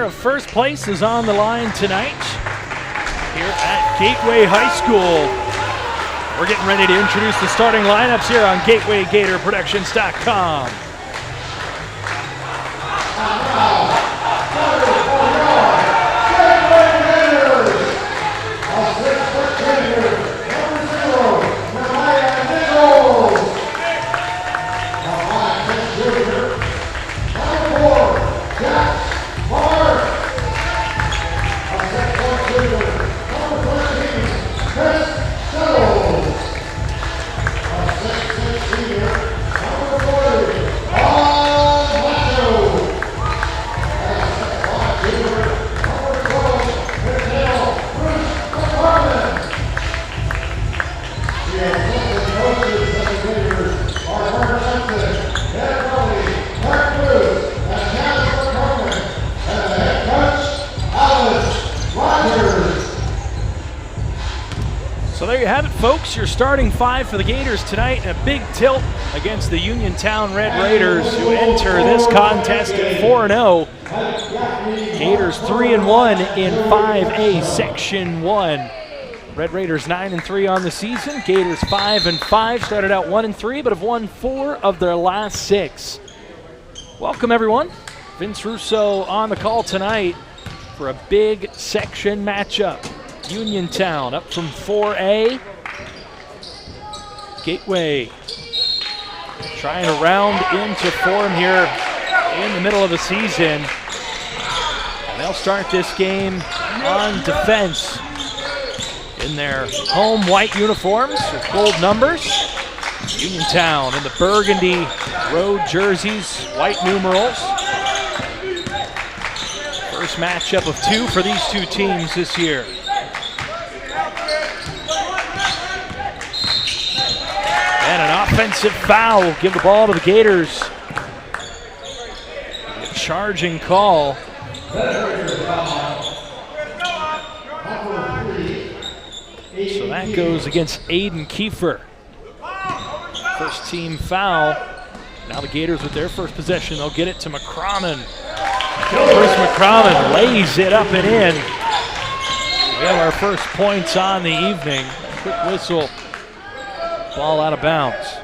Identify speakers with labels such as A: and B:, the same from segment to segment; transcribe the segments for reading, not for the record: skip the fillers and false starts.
A: of first place is on the line tonight here at Gateway High School. We're getting ready to introduce the starting lineups here on GatewayGatorProductions.com. So there you have it, folks. Your starting five for the Gators tonight, and a big tilt against the Uniontown Red Raiders, who enter this contest at 4-0. Gators 3-1 in 5A Section 1. Red Raiders 9-3 on the season. Gators 5-5, started out 1-3, but have won 4 of their last 6. Welcome, everyone. Vince Russo on the call tonight for a big section matchup. Uniontown up from 4A. Gateway trying to round into form here in the middle of the season. And they'll start this game on defense in their home white uniforms with gold numbers. Uniontown in the burgundy road jerseys, white numerals. First matchup of 2 for these two teams this year. And an offensive foul will give the ball to the Gators. A charging call. So that goes against Aiden Kiefer. First team foul. Now the Gators with their first possession, they'll get it to McCrommon. Mykel Bruce-McCrommon lays it up and in. We have our first points on the evening. Quick whistle. Ball out of bounds.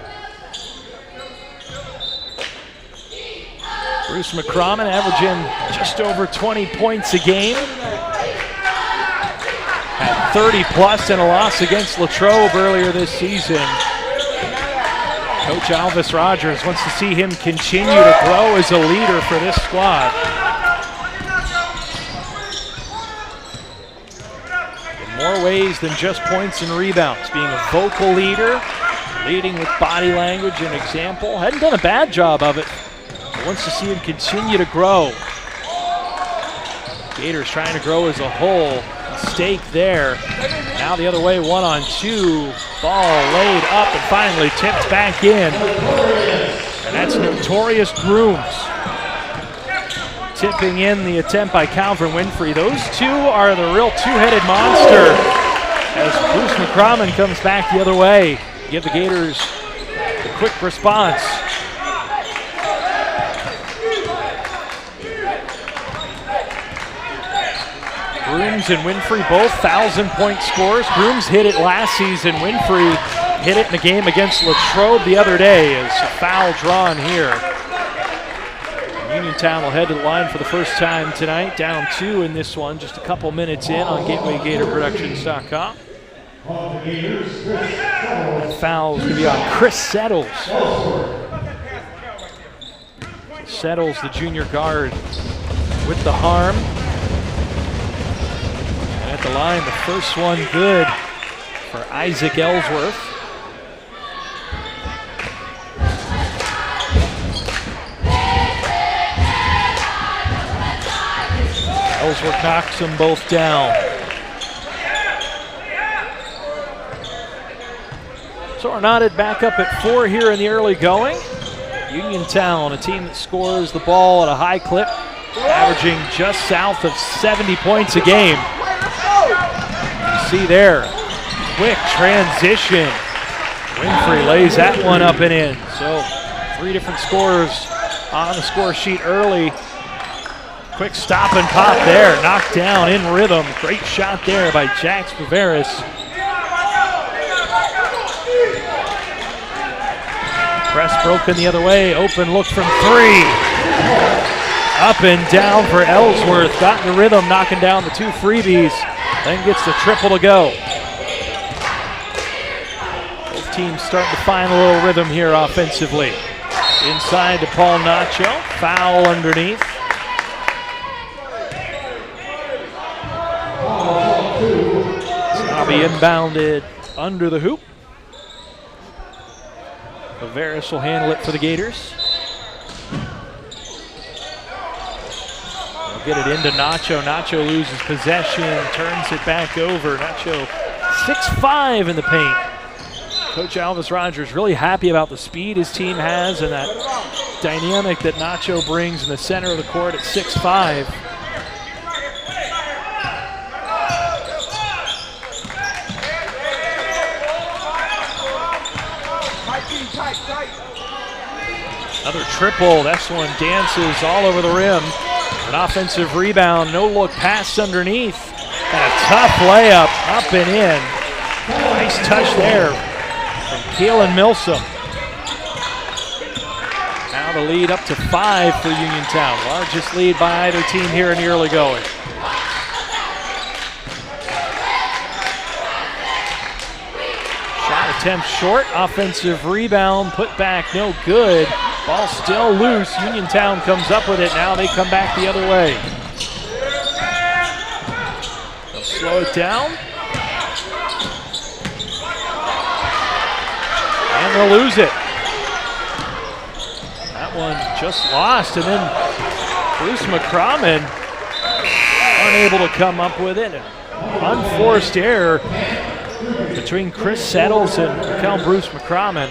A: Bruce McCrommon averaging just over 20 points a game. Had 30 plus in a loss against Latrobe earlier this season. Coach Alvis Rogers wants to see him continue to grow as a leader for this squad. In more ways than just points and rebounds, being a vocal leader, leading with body language and example. Hadn't done a bad job of it, but wants to see him continue to grow. Gators trying to grow as a whole. Mistake there. Now the other way, 1-on-2. Ball laid up and finally tipped back in. And that's Notorious Grooms. Tipping in the attempt by Calvin Winfrey. Those two are the real two-headed monster as Bruce McCrommon comes back the other way. Give the Gators a quick response. Grooms and Winfrey both 1,000-point scores. Grooms hit it last season. Winfrey hit it in a game against Latrobe the other day as a foul drawn here. Uniontown will head to the line for the first time tonight. Down 2 in this one, just a couple minutes in on GatewayGatorProductions.com. That foul is going to be on Chris Settles. Settles, the junior guard, with the harm. At the line, the first one good for Isaac Ellsworth. Ellsworth knocks them both down. So we're knotted back up at 4 here in the early going. Uniontown, a team that scores the ball at a high clip, averaging just south of 70 points a game. You see there, quick transition. Winfrey lays that one up and in. So 3 different scores on the score sheet early. Quick stop and pop there. Knocked down in rhythm. Great shot there by Jax Vovaris. Press broken the other way. Open look from three. Up and down for Ellsworth. Got in the rhythm, knocking down the two freebies. Then gets the triple to go. Both teams starting to find a little rhythm here offensively. Inside to Paul Nacho. Foul underneath. Snobby inbounded under the hoop. Vovaris will handle it for the Gators. They'll get it into Nacho. Nacho loses possession, turns it back over. Nacho 6'5" in the paint. Coach Alvis Rogers really happy about the speed his team has and that dynamic that Nacho brings in the center of the court at 6'5". Another triple. This one dances all over the rim. An offensive rebound. No look pass underneath. And a tough layup up and in. Nice touch there from Keelan Milsom. Now the lead up to 5 for Uniontown. Largest lead by either team here in the early going. Shot attempt short. Offensive rebound. Put back no good. Ball still loose. Uniontown comes up with it. Now they come back the other way. They'll slow it down. And they'll lose it. That one just lost. And then Bruce-McCrommon unable to come up with it. Unforced error between Chris Settles and Mykel Bruce-McCrommon.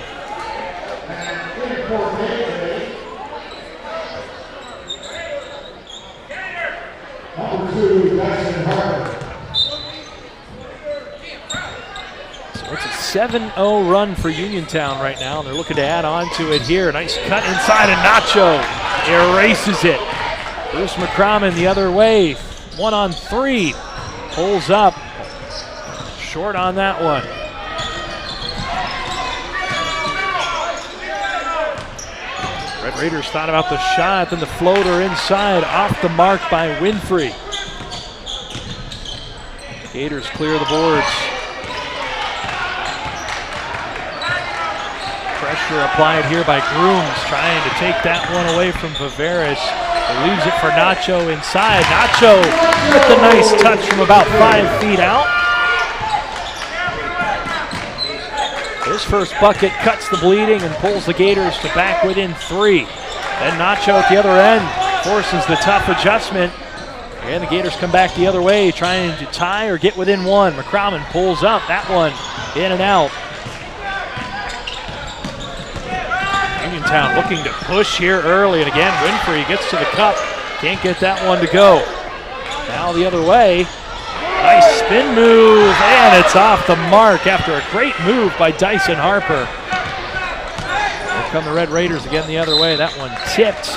A: So it's a 7-0 run for Uniontown right now, and they're looking to add on to it here. Nice cut inside, and Nacho erases it. Bruce-McCrommon the other way, 1-on-3, pulls up, short on that one. Red Raiders thought about the shot, then the floater inside, off the mark by Winfrey. Gators clear the boards. Pressure applied here by Grooms, trying to take that one away from Vovaris. He leaves it for Nacho inside. Nacho with the nice touch from about 5 feet out. His first bucket cuts the bleeding and pulls the Gators to back within 3. Then Nacho at the other end forces the tough adjustment. And the Gators come back the other way, trying to tie or get within 1. McCrommon pulls up. That one in and out. Uniontown looking to push here early. And again, Winfrey gets to the cup. Can't get that one to go. Now the other way. Nice spin move, and it's off the mark after a great move by Dyson Harper. Here come the Red Raiders again the other way. That one tipped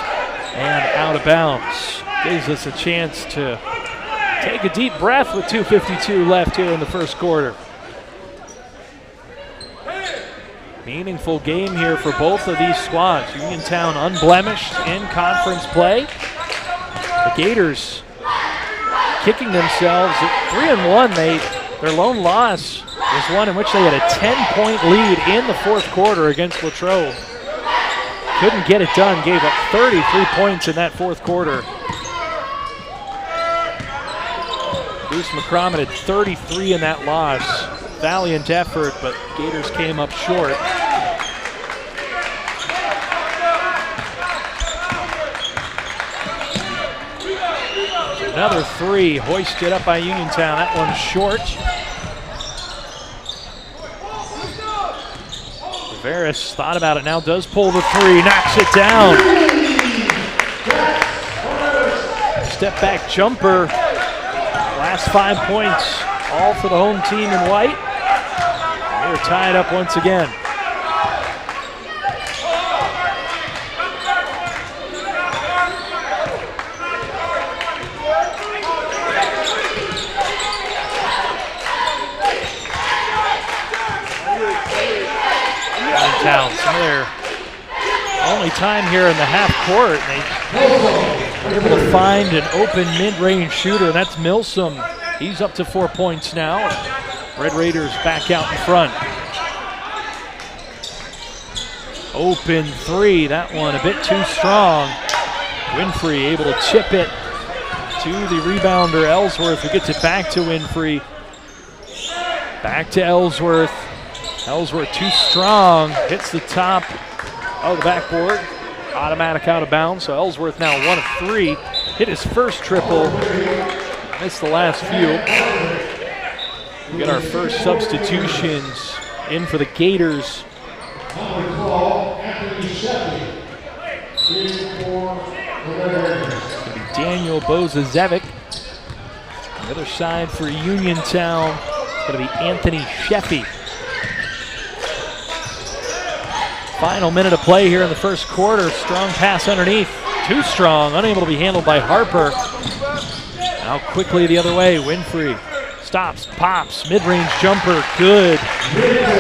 A: and out of bounds. Gives us a chance to take a deep breath with 2:52 left here in the first quarter. Meaningful game here for both of these squads. Uniontown unblemished in conference play. The Gators kicking themselves at 3-1. Their lone loss was one in which they had a 10-point lead in the fourth quarter against Latrobe. Couldn't get it done, gave up 33 points in that fourth quarter. Bruce-McCrommon had 33 in that loss. Valiant effort, but Gators came up short. Another 3 hoisted up by Uniontown. That one's short. Vovaris thought about it, now does pull the 3, knocks it down. Step back jumper. Last 5 points, all for the home team in white. They're tied up once again. only time here in the half court. They were able to find an open mid-range shooter, and that's Milsom. He's up to 4 points now. Red Raiders back out in front. Open three, that one a bit too strong. Winfrey able to chip it to the rebounder, Ellsworth, who gets it back to Winfrey. Back to Ellsworth. Ellsworth too strong, hits the top of the backboard. Automatic out of bounds, so Ellsworth now 1 of 3. Hit his first triple, missed the last few. We get our first substitutions in for the Gators. It's going to be Daniel Bozazevic. On the other side for Uniontown, it's going to be Anthony Sheffy. Final minute of play here in the first quarter. Strong pass underneath. Too strong, unable to be handled by Harper. Now quickly the other way, Winfrey. Stops, pops, mid-range jumper, good.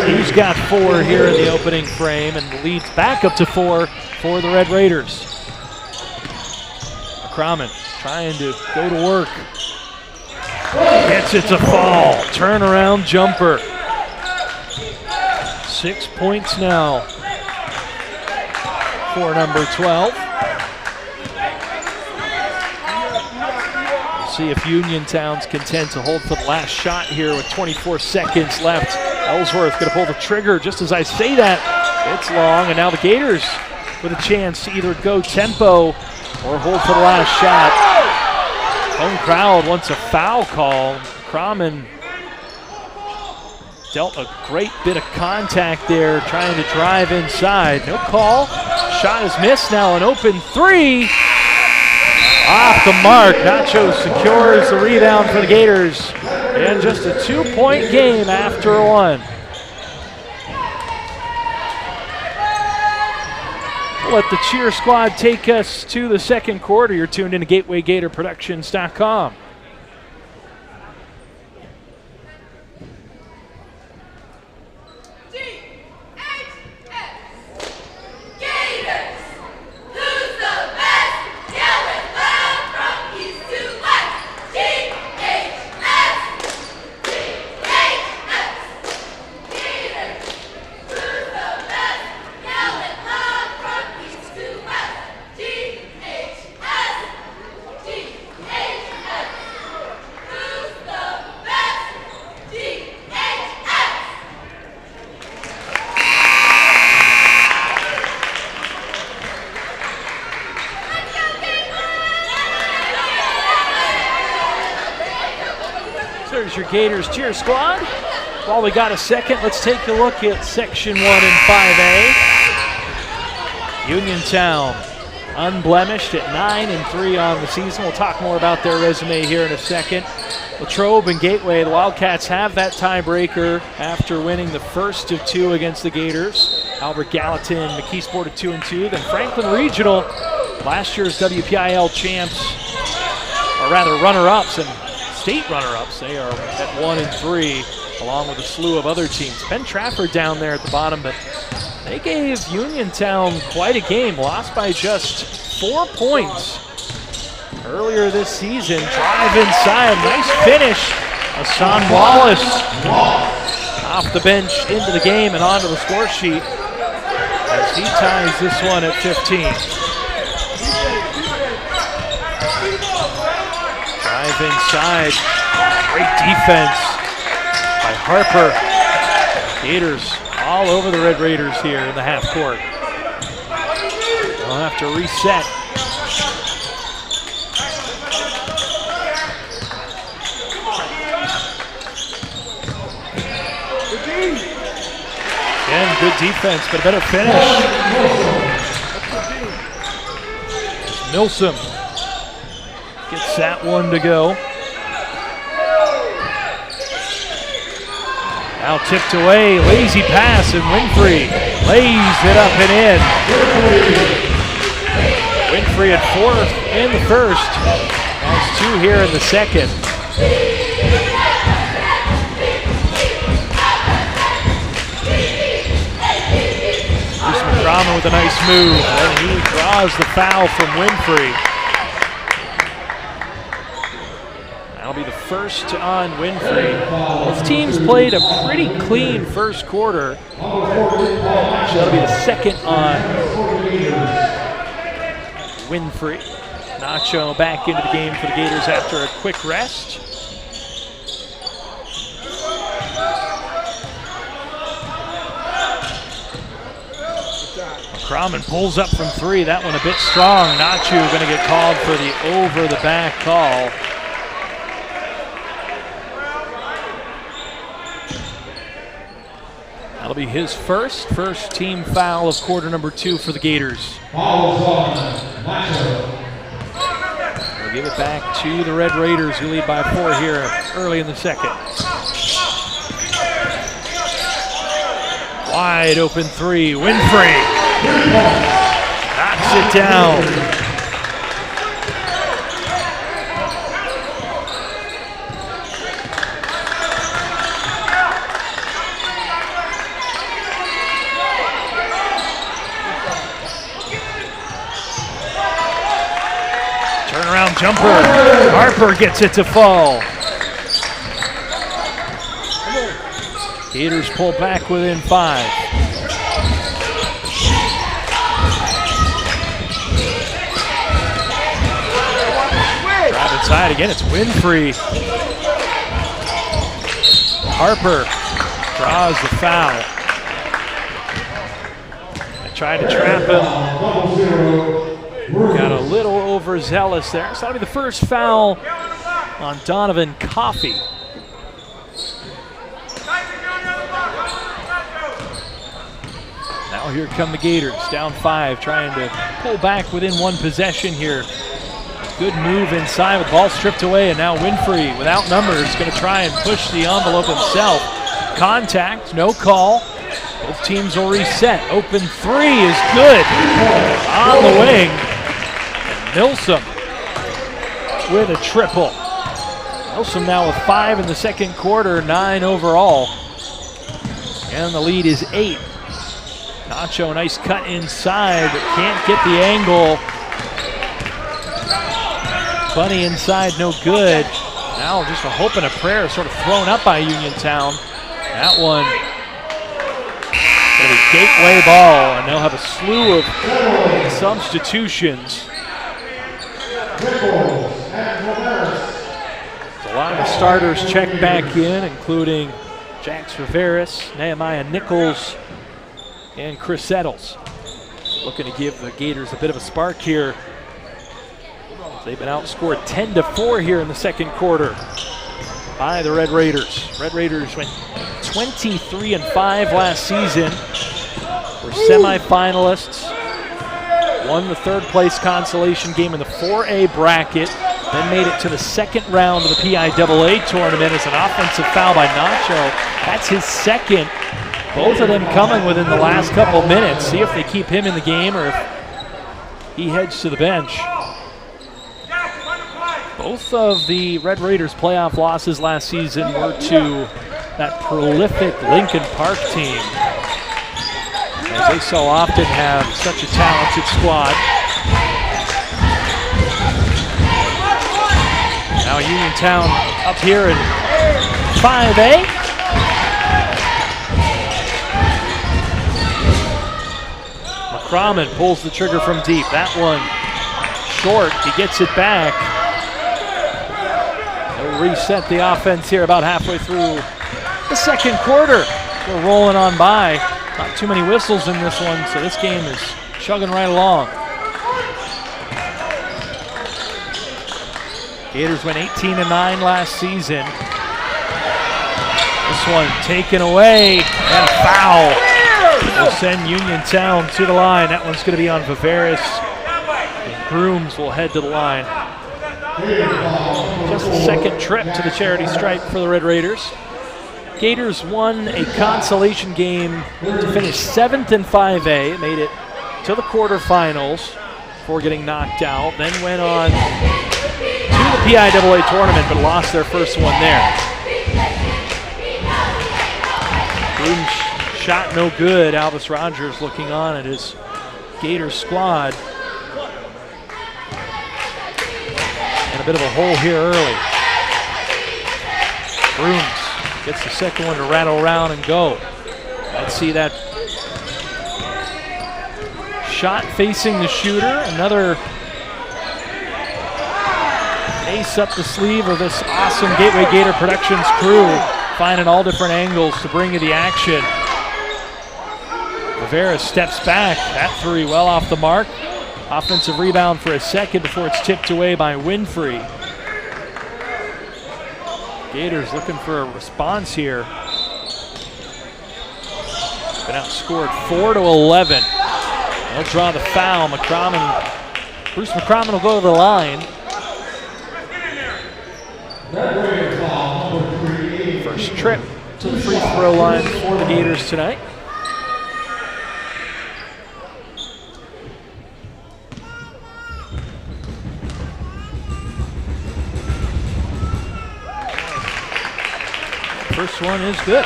A: He's got 4 here in the opening frame and leads back up to 4 for the Red Raiders. McCrommon trying to go to work. Gets it to fall, turnaround jumper. 6 points now for number 12. See if Uniontown's content to hold for the last shot here with 24 seconds left. Ellsworth going to pull the trigger. Just as I say that, it's long, and now the Gators with a chance to either go tempo or hold for the last shot. Home crowd wants a foul call. McCrommon dealt a great bit of contact there, trying to drive inside. No call. Shot is missed. Now an open three. Off the mark. Nacho secures the rebound for the Gators. And just a 2-point game after 1. We'll let the cheer squad take us to the second quarter. You're tuned into GatewayGatorProductions.com. There's your Gators cheer squad. While we got a second, let's take a look at Section 1 and 5A. Uniontown, unblemished at 9-3 on the season. We'll talk more about their resume here in a second. Latrobe and Gateway, the Wildcats have that tiebreaker after winning the first of 2 against the Gators. Albert Gallatin, McKeesport at 2-2. Then Franklin Regional, last year's WPIAL champs, or rather runner-ups and state runner-ups. They are at 1-3, along with a slew of other teams. Ben Trafford down there at the bottom, but they gave Uniontown quite a game. Lost by just 4 points earlier this season. Drive inside, nice finish. Hassan Wallace off the bench into the game and onto the score sheet as he ties this one at 15. Drive inside, great defense by Harper. Gators all over the Red Raiders here in the half court. They'll have to reset. Again, good defense, but a better finish. Milsom gets that one to go. Now tipped away, lazy pass, and Winfrey lays it up and in. Winfrey at 4th in the first. Has 2 here in the second. McCrommon with a nice move, and he draws the foul from Winfrey. That'll be the first on Winfrey. Both teams played a pretty clean first quarter. Actually, that'll be the second on Winfrey. Nacho back into the game for the Gators after a quick rest. McCrommon pulls up from three. That one a bit strong. Nacho going to get called for the over-the-back call. That'll be his first team foul of quarter number 2 for the Gators. We'll give it back to the Red Raiders, who lead by 4 here early in the second. Wide open three, Winfrey knocks it down. Turnaround jumper, Harper gets it to fall. Gators pull back within 5. Drive inside again, it's Winfrey. Harper draws the foul. I tried to trap him. Got a little overzealous there. So that'll be the first foul on Donovan Coffey. Now here come the Gators, down 5, trying to pull back within 1 possession here. Good move inside with the ball stripped away, and now Winfrey, without numbers, going to try and push the envelope himself. Contact, no call. Both teams will reset. Open 3 is good. On the wing. Milsom with a triple. Milsom now with 5 in the second quarter, 9 overall. And the lead is 8. Nacho, nice cut inside, but can't get the angle. Bunny inside, no good. Now just a hope and a prayer sort of thrown up by Uniontown. That one, going to be gateway ball, and they'll have a slew of substitutions. A lot of the starters check back in, including Jax Vovaris, Nehemiah Nichols, and Chris Eddles. Looking to give the Gators a bit of a spark here. They've been outscored 10-4 here in the second quarter by the Red Raiders. Red Raiders went 23-5 last season. Were semifinalists. Won the 3rd place consolation game in the 4A bracket. Then made it to the second round of the PIAA tournament as an offensive foul by Nacho. That's his second. Both of them coming within the last couple minutes. See if they keep him in the game or if he heads to the bench. Both of the Red Raiders' playoff losses last season were to that prolific Lincoln Park team, as they so often have such a talented squad. Now Uniontown up here in 5A. McCrommon pulls the trigger from deep. That one short, he gets it back. They'll reset the offense here about halfway through the second quarter. We're rolling on by. Not too many whistles in this one, so this game is chugging right along. Gators went 18-9 last season. This one taken away, and a foul. Will send Uniontown to the line. That one's going to be on Vovaris. And Grooms will head to the line. Just the second trip to the charity stripe for the Red Raiders. Gators won a consolation game to finish 7th in 5A. Made it to the quarterfinals before getting knocked out. Then went on to the PIAA tournament, but lost their first one there. Grooms shot no good. Albus Rogers looking on at his Gators squad. And a bit of a hole here early. Brooms gets the second one to rattle around and go. Let's see that shot facing the shooter. Another ace up the sleeve of this awesome Gateway Gator Productions crew, finding all different angles to bring you the action. Vovaris steps back. That three well off the mark. Offensive rebound for a second before it's tipped away by Winfrey. Gators looking for a response here. Been outscored 4-11. They'll draw the foul. Bruce-McCrommon will go to the line. First trip to the free throw line for the Gators tonight. First one is good.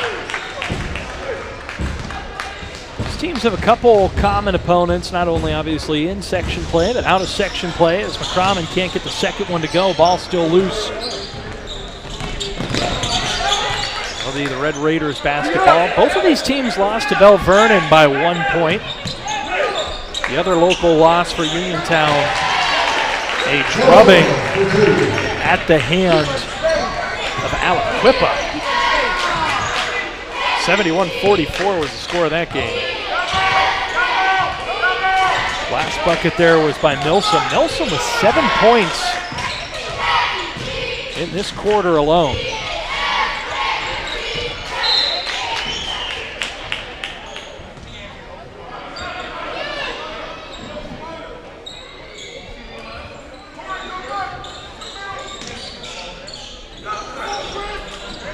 A: These teams have a couple common opponents, not only obviously in section play, but out of section play, as McCrommon can't get the second one to go. Ball still loose. It'll be the Red Raiders basketball. Both of these teams lost to Bell Vernon by 1 point. The other local loss for Uniontown, a drubbing at the hand of Aliquippa. 71-44 was the score of that game. Last bucket there was by Milsom. Milsom with 7 points in this quarter alone.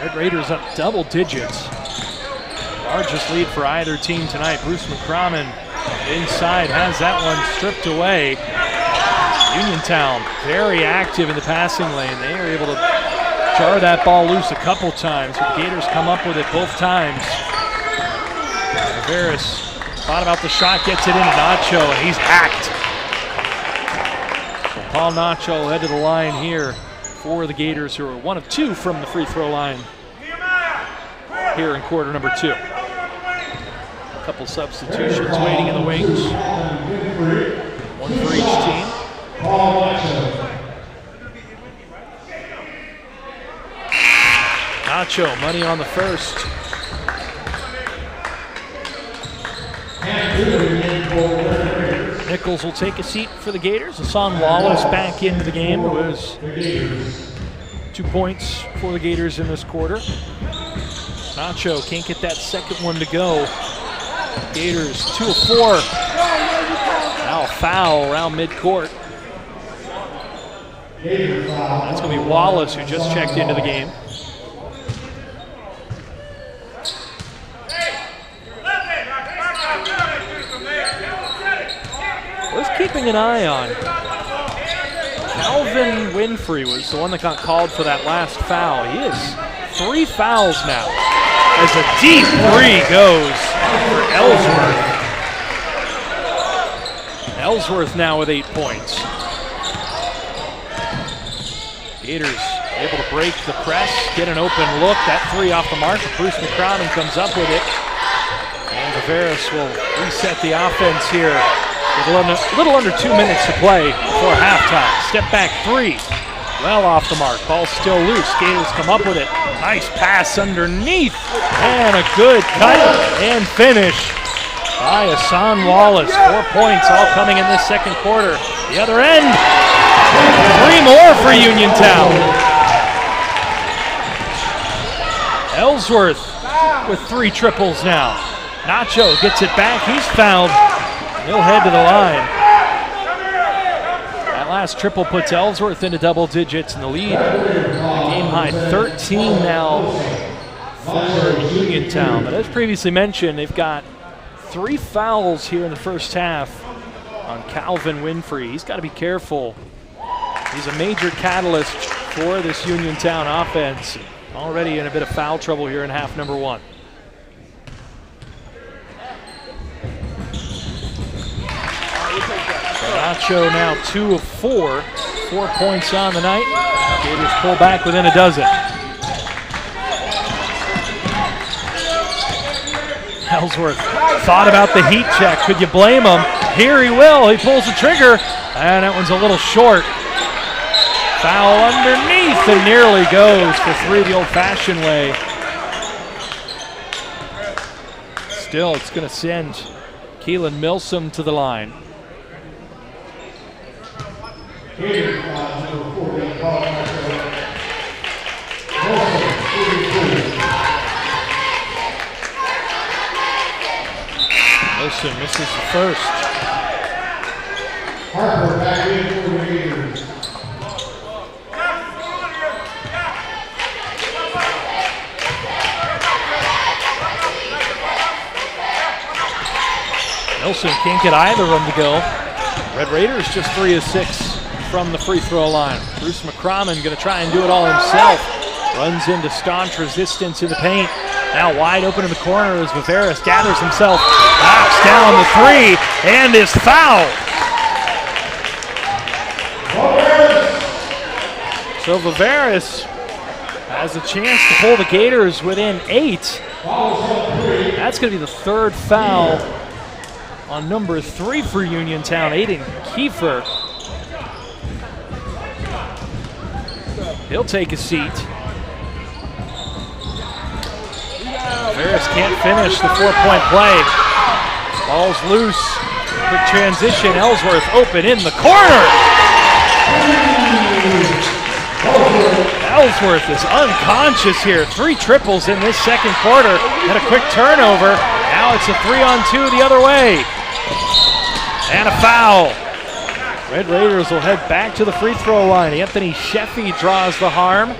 A: Red Raiders up double digits. Largest lead for either team tonight. Bruce-McCrommon inside has that one stripped away. Uniontown very active in the passing lane. They are able to jar that ball loose a couple times. The Gators come up with it both times. Vovaris thought about the shot, gets it into Nacho, and he's hacked. So Paul Nacho head to the line here for the Gators, who are 1 of 2 from the free throw line here in quarter number 2. Couple substitutions waiting in the wings. One for each team. Nacho, money on the first. Nichols will take a seat for the Gators. Hassan Wallace back into the game. It was 2 points for the Gators in this quarter. Nacho can't get that second one to go. Gators 2 of 4. Now a foul around midcourt. That's going to be Wallace, who just checked into the game. Worth keeping an eye on. Calvin Winfrey was the one that got called for that last foul. He has 3 fouls now, as a deep three goes for Ellsworth. Ellsworth now with 8 points. Gators able to break the press, get an open look. That three off the mark. Bruce-McCrommon comes up with it. And Vovaris will reset the offense here with a little under 2 minutes to play before halftime. Step back three. Well off the mark. Ball still loose. Gators come up with it. Nice pass underneath. And a good cut and finish by Hassan Wallace. 4 points all coming in this second quarter. The other end. 3 more for Uniontown. Ellsworth with 3 triples now. Nacho gets it back. He's fouled. He'll head to the line. That last triple puts Ellsworth into double digits in the lead. A game high 13 now for Uniontown. But as previously mentioned, they've got 3 fouls here in the first half on Calvin Winfrey. He's got to be careful. He's a major catalyst for this Uniontown offense. Already in a bit of foul trouble here in half number 1. Nacho now 2 of 4. 4 points on the night. Gators pull back within a dozen. Ellsworth thought about the heat check. Could you blame him? Here he will. He pulls the trigger, and that one's a little short. Foul underneath and nearly goes for 3 the old-fashioned way. Still, it's going to send Keelan Milsom to the line. Milsom misses the first.
B: Harper back in for the Gators.
A: Milsom can't get either of them to go. Red Raiders just 3 of 6 from the free throw line. Bruce-McCrommon going to try and do it all himself. Runs into staunch resistance in the paint. Now wide open in the corner as Vovaris gathers himself, knocks down the 3, and is fouled. So Vovaris has a chance to pull the Gators within 8. That's going to be the 3rd foul on number 3 for Uniontown, Aiden Kiefer. He'll take a seat. Vovaris can't finish the 4-point play. Ball's loose. Quick transition. Ellsworth open in the corner. Ellsworth is unconscious here. 3 triples in this second quarter. Had a quick turnover. Now it's a 3-on-2 the other way. And a foul. Red Raiders will head back to the free throw line. Anthony Sheffy draws the harm.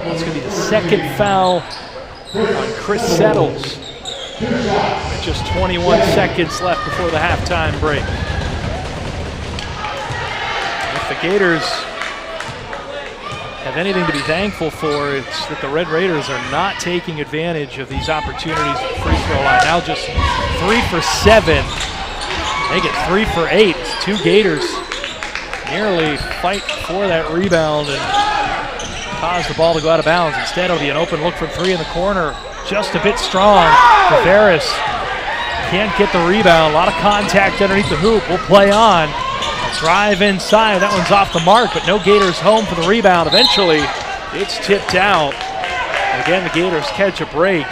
A: It's going to be the 2nd foul on Chris Settles. With just 21 seconds left before the halftime break. If the Gators have anything to be thankful for, it's that the Red Raiders are not taking advantage of these opportunities at the free throw line. Now just 3 for 7. They get 3 for 8. It's 2 Gators nearly fight for that rebound and cause the ball to go out of bounds. Instead, it'll be an open look from 3 in the corner. Just a bit strong. Vovaris can't get the rebound. A lot of contact underneath the hoop. Will play on. Drive inside. That one's off the mark, but no Gators home for the rebound. Eventually, it's tipped out. Again, the Gators catch a break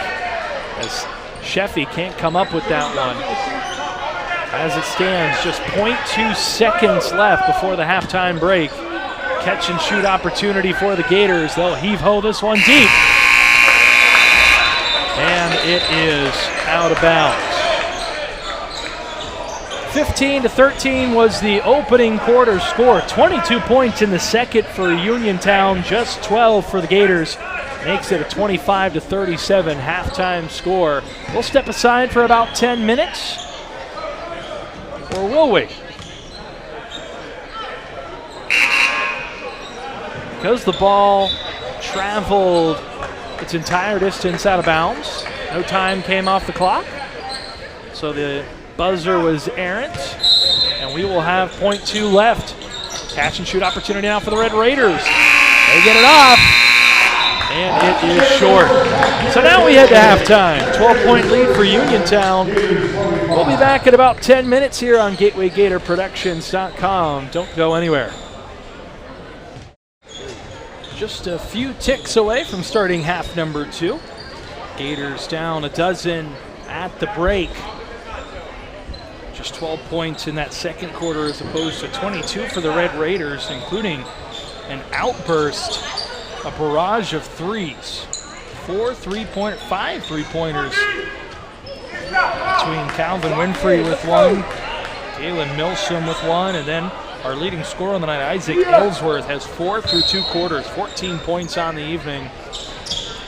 A: as Sheffy can't come up with that one. As it stands, just 0.2 seconds left before the halftime break. Catch and shoot opportunity for the Gators. They'll heave-ho this one deep. And it is out of bounds. 15-13 was the opening quarter score. 22 points in the second for Uniontown, just 12 for the Gators. Makes it a 25-37 halftime score. We'll step aside for about 10 minutes. Or will we? Because the ball traveled its entire distance out of bounds, no time came off the clock. So the buzzer was errant, and we will have 0.2 left. Catch and shoot opportunity now for the Red Raiders. They get it off, and it is short. So now we head to halftime. 12-point lead for Uniontown. We'll be back in about 10 minutes here on GatewayGatorProductions.com. Don't go anywhere. Just a few ticks away from starting half number 2. Gators down a dozen at the break. Just 12 points in that second quarter as opposed to 22 for the Red Raiders, including an outburst, a barrage of threes. 5 3-pointers between Calvin Winfrey with one, Galen Milsom with one, and then our leading scorer on the night, Isaac Ellsworth, has 4 through 2 quarters, 14 points on the evening.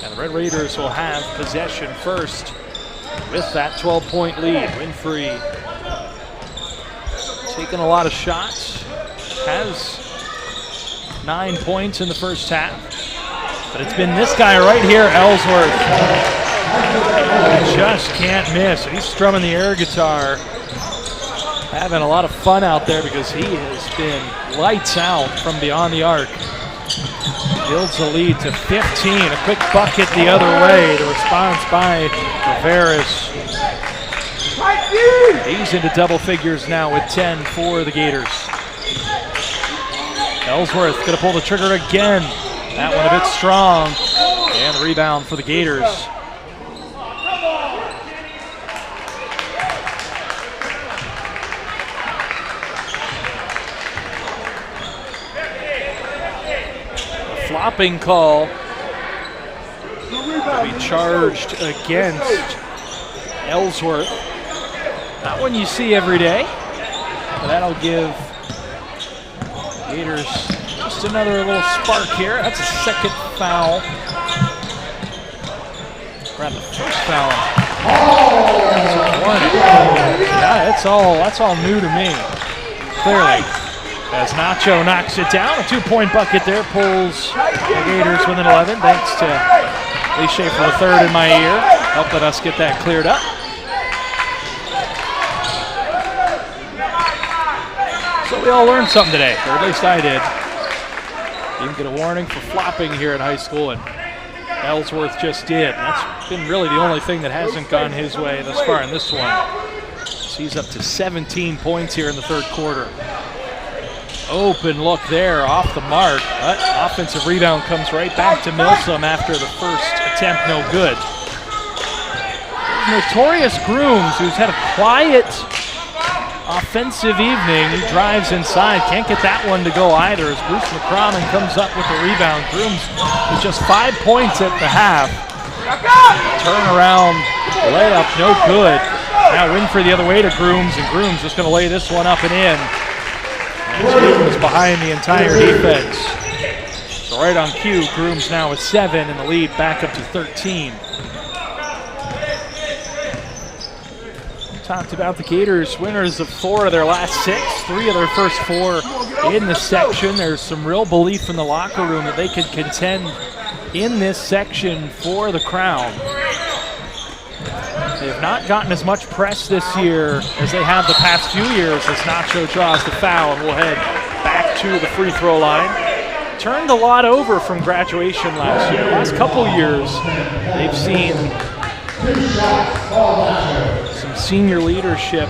A: And the Red Raiders will have possession first with that 12-point lead. Winfrey taking a lot of shots, has 9 points in the first half. But it's been this guy right here, Ellsworth. Just can't miss. He's strumming the air guitar. having a lot of fun out there because he has been lights out from beyond the arc. Builds the lead to 15. A quick bucket the other way. The response by Vovaris. He's into double figures now with 10 for the Gators. Ellsworth going to pull the trigger again. That one a bit strong. And the rebound for the Gators. Flopping call to be charged against Ellsworth. Not one you see every day, but that'll give Gators just another little spark here. That's a second foul. Grab the first foul. Yeah, that's all new to me. Clearly. As Nacho knocks it down, a 2-point bucket there pulls the Gators within 11. Thanks to Lee Schaefer III in my ear, helping us get that cleared up. So we all learned something today, or at least I did. Didn't get a warning for flopping here in high school, and Ellsworth just did. That's been really the only thing that hasn't gone his way thus far in this one. So he's up to 17 points here in the third quarter. Open look there, off the mark, but offensive rebound comes right back to Milsom after the first attempt, no good. Notorious Grooms, who's had a quiet offensive evening, he drives inside, can't get that one to go either as Bruce-McCrommon comes up with the rebound. Grooms with just 5 points at the half. Turnaround layup, no good. Now Winfrey the other way to Grooms, and Grooms just going to lay this one up and in. Was behind the entire defense. So right on cue, Grooms now with 7 and the lead back up to 13. Talked about the Gators, winners of 4 of their last 6, 3 of their first 4 in the section. There's some real belief in the locker room that they could contend in this section for the crown. They have not gotten as much press this year as they have the past few years as Nacho draws the foul, and we'll head back to the free throw line. Turned a lot over from graduation last year. Last couple years, they've seen some senior leadership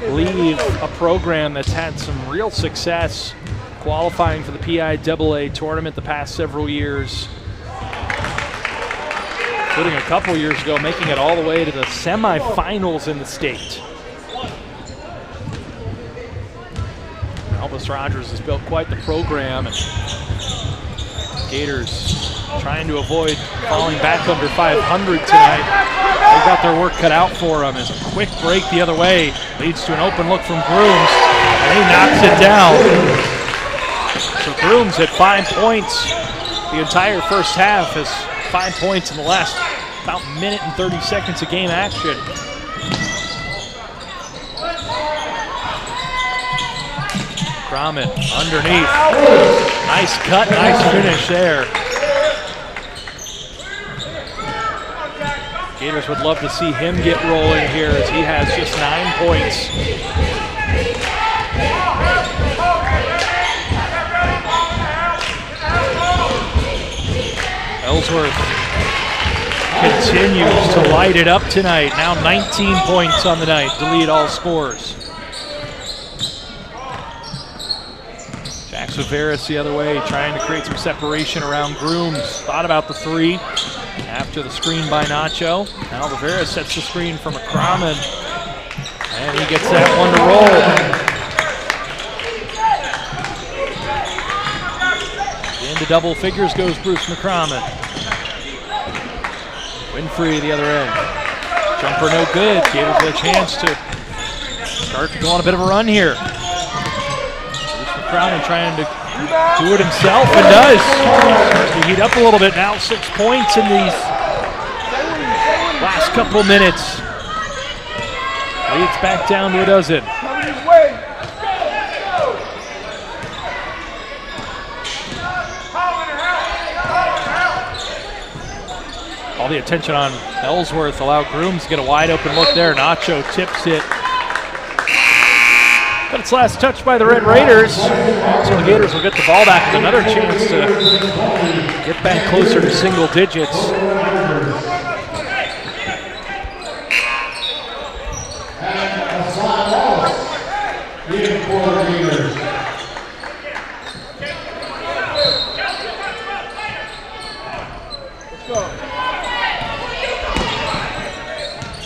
A: leave a program that's had some real success qualifying for the PIAA tournament the past several years. Including a couple years ago, making it all the way to the semifinals in the state. Elvis Rogers has built quite the program, and Gators trying to avoid falling back under 500 tonight. They've got their work cut out for them. As a quick break the other way leads to an open look from Grooms, and he knocks it down. So Grooms at 5 points the entire first half, has 5 points in the last about minute and 30 seconds of game action. Cromman underneath. Nice cut, nice finish there. Gators would love to see him get rolling here as he has just 9 points. Ellsworth continues to light it up tonight. Now 19 points on the night to lead all scores. Jax Vovaris the other way, trying to create some separation around Grooms. Thought about the 3 after the screen by Nacho. Now Vovaris sets the screen for McCrommon, and he gets that one to roll. Into double figures goes Bruce-McCrommon. Winfrey the other end. Jumper no good. Gators with a chance to start to go on a bit of a run here. Bruce-McCrommon trying to do it himself, and does. Starting to heat up a little bit now. 6 points in these last couple minutes. Leads back down to a dozen. All the attention on Ellsworth allowed Grooms to get a wide open look there. Nacho tips it. But it's last touched by the Red Raiders. So the Gators will get the ball back with another chance to get back closer to single digits.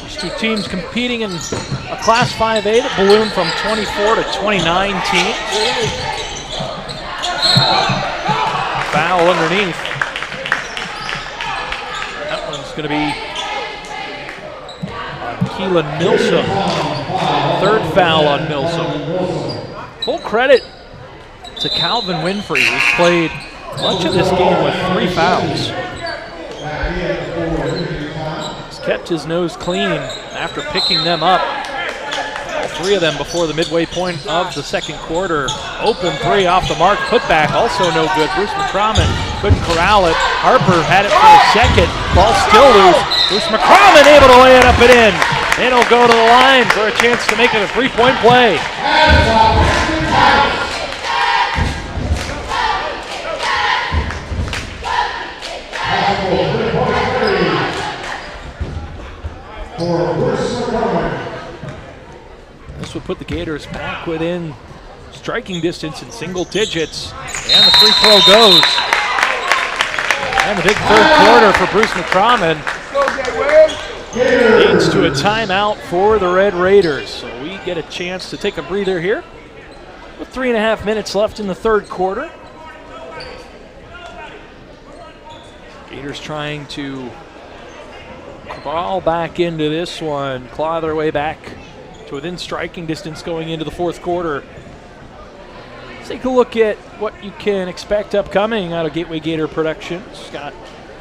A: These two teams competing in a Class 5A that ballooned from 24 to 29 teams. Foul underneath. That one's going to be on Keelan Milsom. Third foul on Milsom. Full credit to Calvin Winfrey, who's played much of this game with 3 fouls. He's kept his nose clean after picking them up. All 3 of them before the midway point of the second quarter. Open 3 off the mark, put back, also no good. Bruce-McCrommon couldn't corral it. Harper had it for a second. Ball still loose. Bruce-McCrommon able to lay it up and in. It'll go to the line for a chance to make it a 3-point play. This would put the Gators back within striking distance in single digits. And the free throw goes. And the big third quarter for Bruce-McCrommon leads to a timeout for the Red Raiders. So we get a chance to take a breather here with 3.5 minutes left in the third quarter. Gators trying to crawl back into this one, claw their way back to within striking distance going into the fourth quarter. Let's take a look at what you can expect upcoming out of Gateway Gator Productions. Got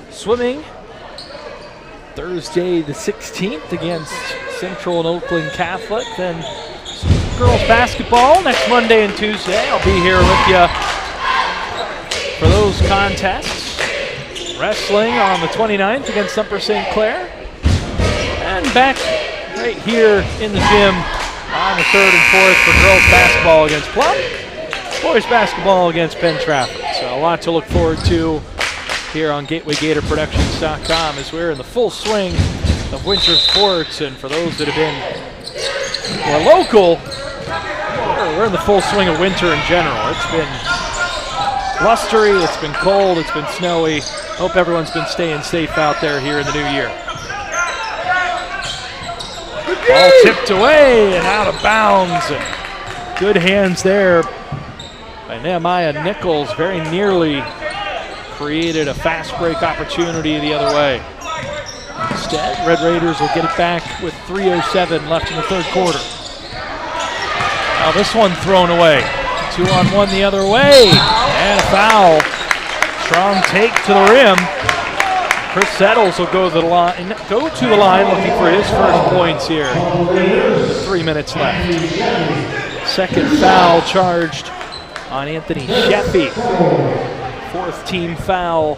A: swimming Thursday the 16th against Central and Oakland Catholic. Then girls basketball next Monday and Tuesday. I'll be here with you for those contests. Wrestling on the 29th against Sumter St. Clair. And back right here in the gym on the 3rd and 4th for girls basketball against Plum. Boys basketball against Penn Trafford. So a lot to look forward to here on GatewayGatorProductions.com as we're in the full swing of winter sports. And for those that have been more local, we're in the full swing of winter in general. It's been blustery, it's been cold, it's been snowy. Hope everyone's been staying safe out there here in the new year. Ball tipped away and out of bounds. And good hands there by Nehemiah Nichols. Very nearly created a fast break opportunity the other way. Instead, Red Raiders will get it back with 3:07 left in the third quarter. Now this one thrown away. 2-on-1 the other way. And a foul. Strong take to the rim. Chris Settles will go to the line looking for his first points here. 3 minutes left. Second foul charged on Anthony Sheffy. 4th team foul.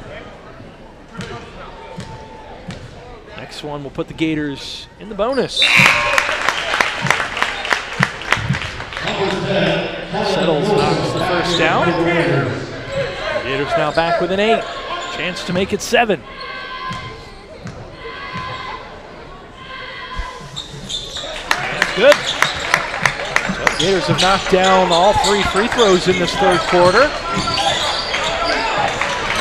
A: Next one will put the Gators in the bonus. Settles knocks the first down. Gators now back with an 8. Chance to make it 7. That's good. So the Gators have knocked down all 3 free throws in this third quarter. They're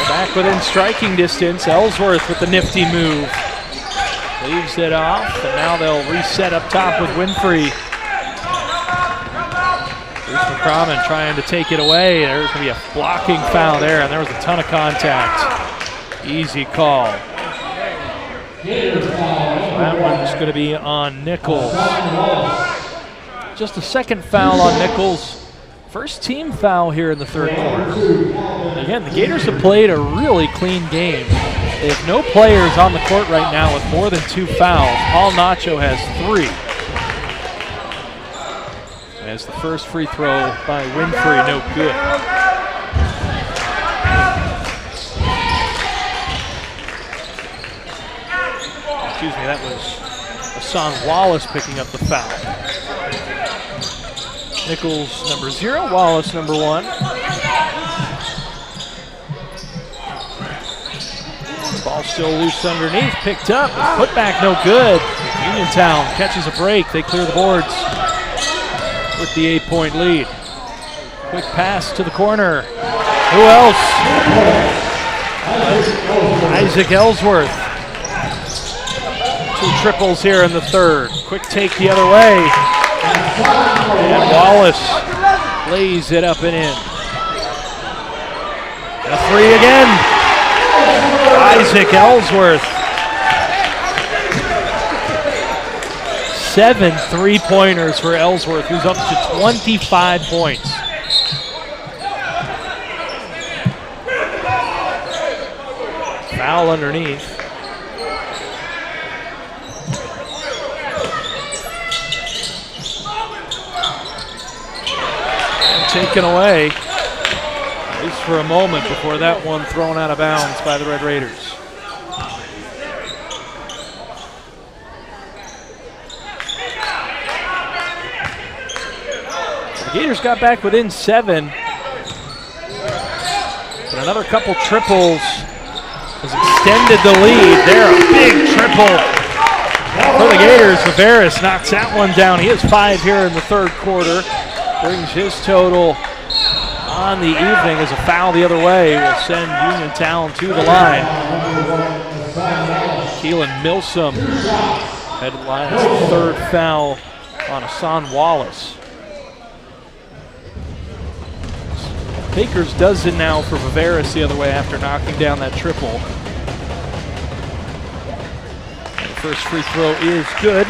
A: back within striking distance. Ellsworth with the nifty move. Leaves it off, and now they'll reset up top with Winfrey. Bruce-McCrommon trying to take it away. There's going to be a blocking foul there, and there was a ton of contact. Easy call. So that one's going to be on Nichols. Just a second foul on Nichols. First team foul here in the third quarter. Again, the Gators have played a really clean game. They have no players on the court right now with more than 2 fouls. Paul Nacho has 3. As the first free throw by Winfrey, no good. Excuse me, that was Hassan Wallace picking up the foul. Nichols, number 0. Wallace, number 1. Ball still loose underneath. Picked up. Put back no good. Uniontown catches a break. They clear the boards with the 8-point lead. Quick pass to the corner. Who else? Isaac Ellsworth. 2 triples here in the third. Quick take the other way. And Wallace lays it up and in. And a 3 again. Isaac Ellsworth. 7 3-pointers for Ellsworth, who's up to 25 points. Foul underneath. And taken away, at least for a moment, before that one thrown out of bounds by the Red Raiders. The Gators got back within 7, but another couple triples has extended the lead. There, a big triple for the Gators. Vovaris knocks that one down. He has 5 here in the third quarter. Brings his total on the evening as a foul the other way will send Uniontown to the line. Keelan Milsom headlines the third foul on Hassan Wallace. Bakers does it now for Vovaris the other way after knocking down that triple. And the first free throw is good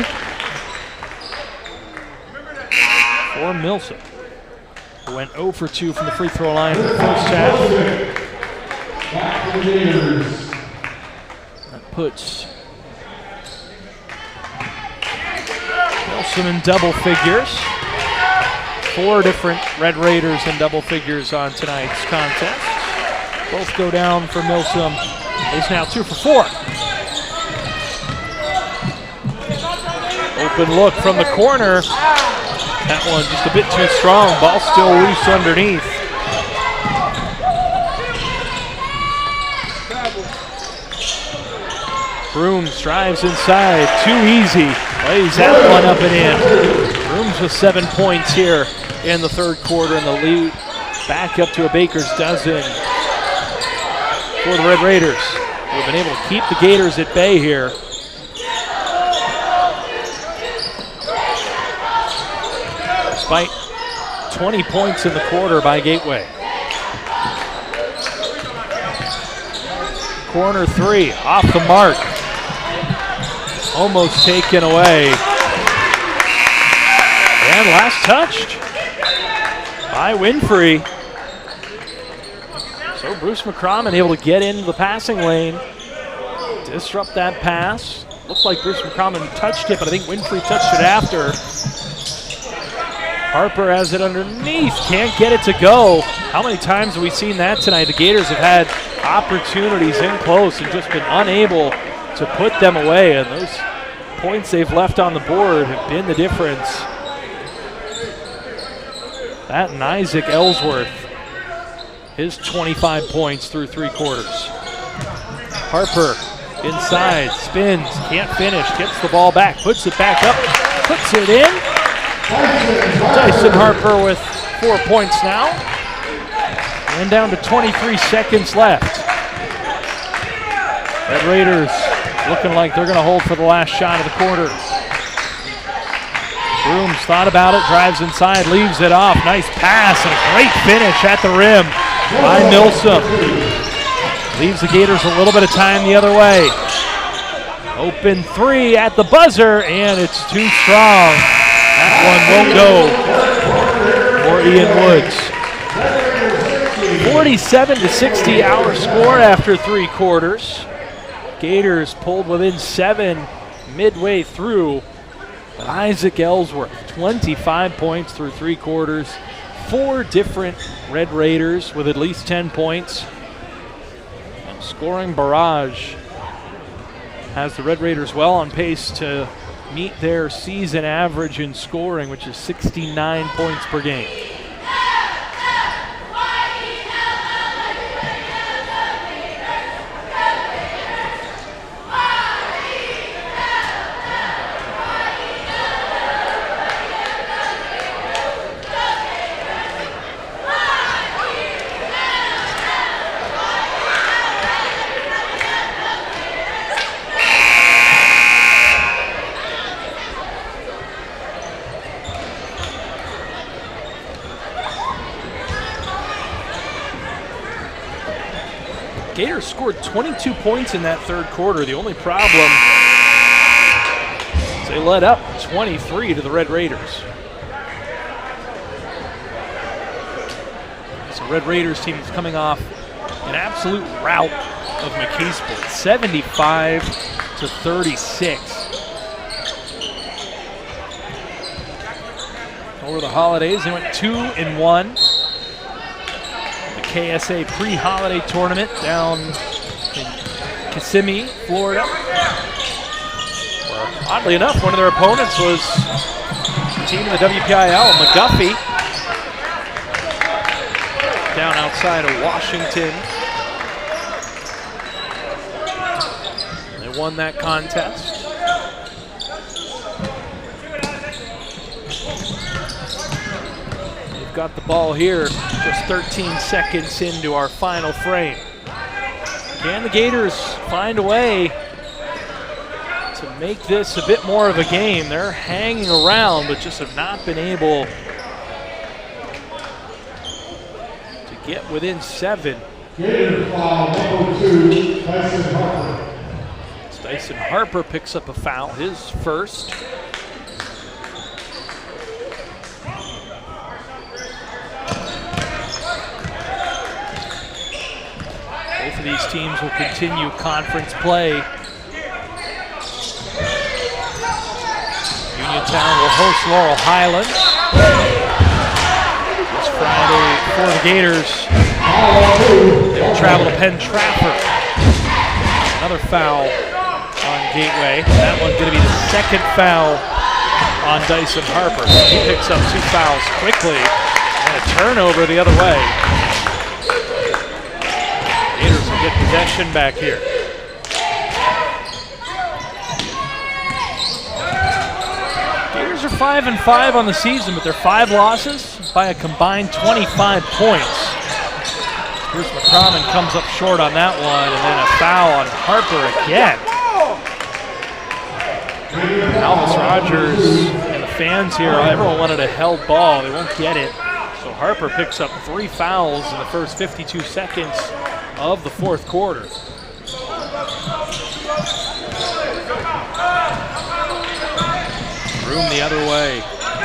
A: for Milsom, who went 0 for 2 from the free throw line in the first half. That puts Milsom in double figures. 4 different Red Raiders in double figures on tonight's contest. Both go down for Milsom. He's now 2 for 4. Open look from the corner. That one just a bit too strong. Ball still loose underneath. Brooms drives inside. Too easy. Lays that one up and in. Brooms with 7 points here in the third quarter, and the lead back up to a Baker's dozen for the Red Raiders. They've been able to keep the Gators at bay here. Despite 20 points in the quarter by Gateway. Corner 3, off the mark. Almost taken away. And last touched by Winfrey. So Bruce-McCrommon able to get into the passing lane, disrupt that pass. Looked like Bruce-McCrommon touched it, but I think Winfrey touched it after. Harper has it underneath, can't get it to go. How many times have we seen that tonight? The Gators have had opportunities in close and just been unable to put them away, and those points they've left on the board have been the difference. That and Isaac Ellsworth, his 25 points through 3 quarters. Harper inside, spins, can't finish, gets the ball back, puts it back up, puts it in. Tyson Harper with 4 points now. And down to 23 seconds left. Red Raiders looking like they're going to hold for the last shot of the quarter. Brooms thought about it, drives inside, leaves it off. Nice pass and a great finish at the rim by Milsom. Leaves the Gators a little bit of time the other way. Open 3 at the buzzer, and it's too strong. That one won't go for Ian Woods. 47-60 our score after 3 quarters. Gators pulled within 7 midway through. But Isaac Ellsworth, 25 points through 3 quarters. 4 different Red Raiders with at least 10 points. And scoring barrage has the Red Raiders well on pace to meet their season average in scoring, which is 69 points per game. Gators scored 22 points in that third quarter. The only problem is they led up 23 to the Red Raiders. So Red Raiders team is coming off an absolute rout of McKeesport, 75-36. Over the holidays, they went 2-1. KSA pre-holiday tournament down in Kissimmee, Florida. Where, oddly enough, one of their opponents was the team in the WPIAL, McGuffey, down outside of Washington. They won that contest. Got the ball here, just 13 seconds into our final frame. Can the Gators find a way to make this a bit more of a game? They're hanging around, but just have not been able to get within 7.
B: Gators foul number 2, Dyson Harper.
A: Dyson Harper picks up a foul, his first. Both of these teams will continue conference play. Uniontown will host Laurel Highlands this Friday for the Gators. They will travel to Penn Trafford. Another foul on Gateway. That one's going to be the second foul on Dyson Harper. He picks up 2 fouls quickly and a turnover the other way. Gators will get possession back here. Gators are 5-5 on the season, but they're 5 losses by a combined 25 points. Bruce-McCrommon comes up short on that one, and then a foul on Harper again. Alvis Rogers and the fans here, everyone wanted a held ball. They won't get it. So Harper picks up 3 fouls in the first 52 seconds of the fourth quarter. Room the other way.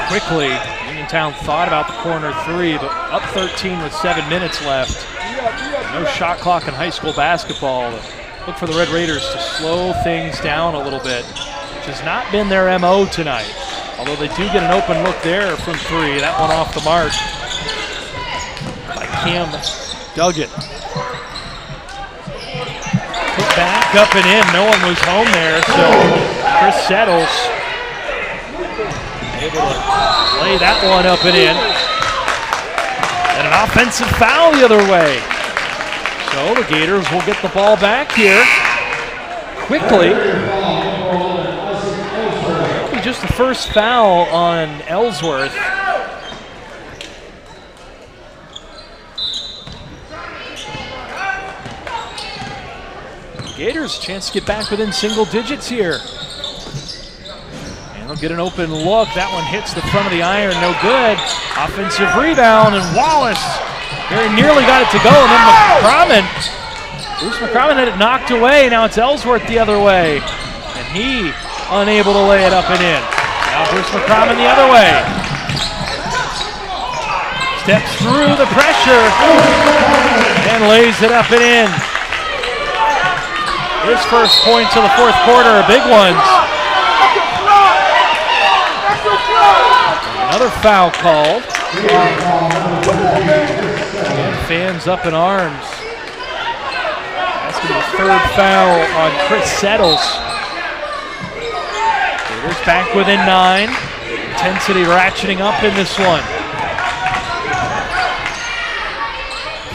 A: Quickly, Uniontown thought about the corner 3, but up 13 with 7 minutes left. No shot clock in high school basketball. Look for the Red Raiders to slow things down a little bit, which has not been their MO tonight. Although they do get an open look there from 3. That one off the mark by Cam Duggan. Put back up and in. No one was home there, so Chris Settles able to lay that one up and in. And an offensive foul the other way. So the Gators will get the ball back here quickly. Probably just the first foul on Ellsworth. Gators chance to get back within single digits here. And they'll get an open look. That one hits the front of the iron, no good. Offensive rebound, and Wallace very nearly got it to go, and then McCrommon. Bruce-McCrommon had it knocked away. Now it's Ellsworth the other way, and he unable to lay it up and in. Now Bruce-McCrommon the other way. Steps through the pressure and lays it up and in. His first points of the fourth quarter are big ones. Another foul called. And fans up in arms. That's going to be the third foul on Chris Settles. The Gators back within 9. Intensity ratcheting up in this one.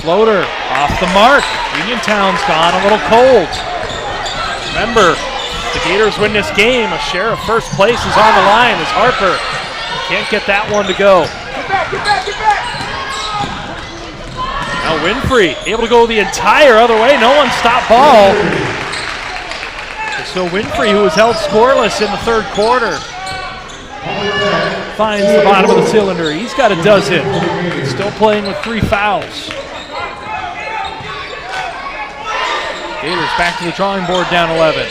A: Floater off the mark. Uniontown's gone a little cold. Remember, if the Gators win this game, a share of first place is on the line as Harper can't get that one to go.
B: Get back!
A: Now Winfrey able to go the entire other way. No one stopped ball. So Winfrey, who was held scoreless in the third quarter, finds the bottom of the cylinder. He's got a dozen. Still playing with 3 fouls. Gators back to the drawing board, down 11.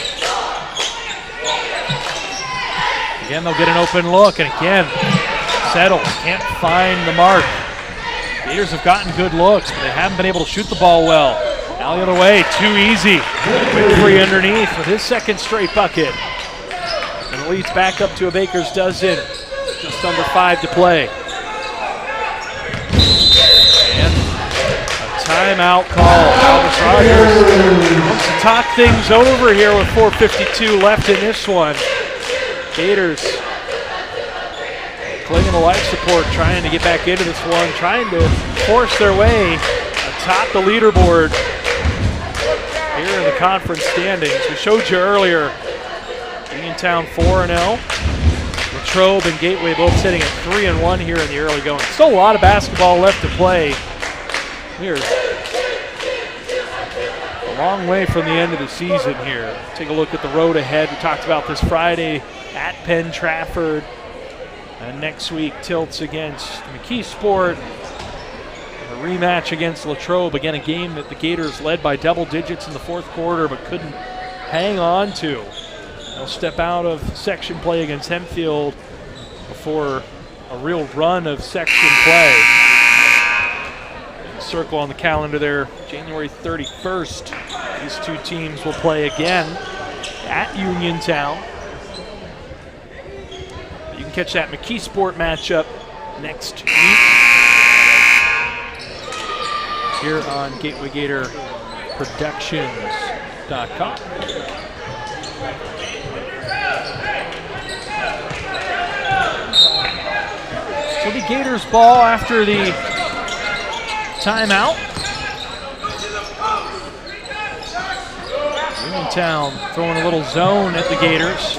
A: Again, they'll get an open look, and again, settles, can't find the mark. Gators have gotten good looks, but they haven't been able to shoot the ball well. Now the other way, too easy. Winfrey underneath with his second straight bucket. And it leads back up to a baker's dozen. Just under 5 to play. And a timeout call. Albus Rogers wants to talk things over here with 4:52 left in this one. Gators clinging to life support, trying to get back into this one, trying to force their way atop the leaderboard here in the conference standings. We showed you earlier, Uniontown 4-0. Latrobe and Gateway both sitting at 3-1 here in the early going. Still a lot of basketball left to play. We're a long way from the end of the season here. Take a look at the road ahead. We talked about this Friday at Penn Trafford. And next week, tilts against McKeesport. A rematch against Latrobe. Again, a game that the Gators led by double digits in the fourth quarter but couldn't hang on to. They'll step out of section play against Hempfield before a real run of section play. Circle on the calendar there, January 31st. These two teams will play again at Uniontown. You can catch that McKeesport matchup next week here on GatewayGatorProductions.com. So the Gators ball after the timeout. Uniontown throwing a little zone at the Gators.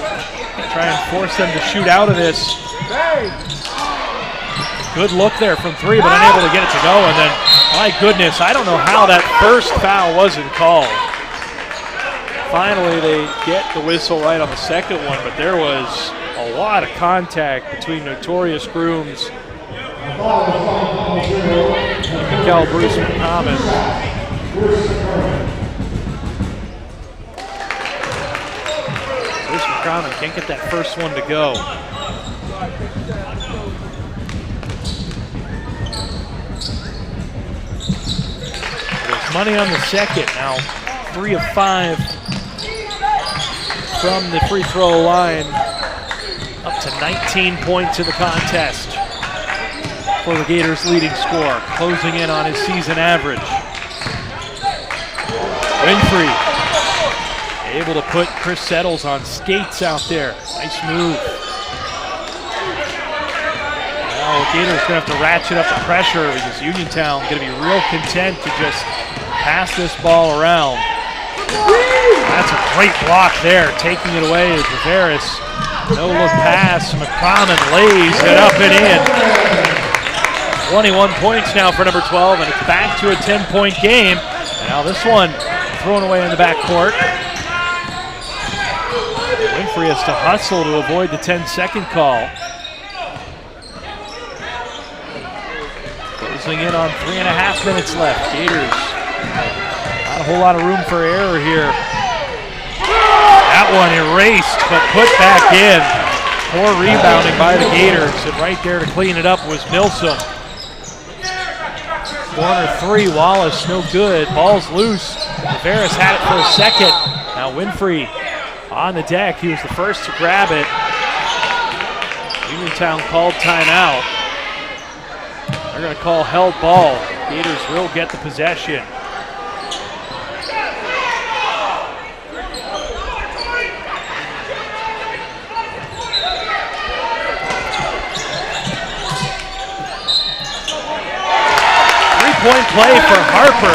A: Try and force them to shoot out of this. Good look there from 3, but unable to get it to go. And then, my goodness, I don't know how that first foul wasn't called. Finally, they get the whistle right on the second one, but there was a lot of contact between Notorious Grooms and Mykel Bruce-McCrommon. Bruce-McCrommon can't get that first one to go. There's money on the second now. 3 of 5 from the free throw line. Up to 19 points in the contest for the Gators' leading scorer, closing in on his season average. Winfrey able to put Chris Settles on skates out there. Nice move. Now the Gators going to have to ratchet up the pressure because Uniontown going to be real content to just pass this ball around. That's a great block there. Taking it away is Vovaris. No look pass. McCrommon lays it up and in. 21 points now for number 12, and it's back to a 10-point game. And now this one thrown away in the backcourt. Winfrey has to hustle to avoid the 10-second call. Closing in on 3.5 minutes left. Gators, not a whole lot of room for error here. That one erased, but put back in. Poor rebounding by the Gators, and right there to clean it up was Milsom. Corner 3, Wallace, no good. Ball's loose. Vovaris had it for a second. Now Winfrey on the deck. He was the first to grab it. Uniontown called timeout. They're going to call held ball. Gators will get the possession. 3-point play for Harper.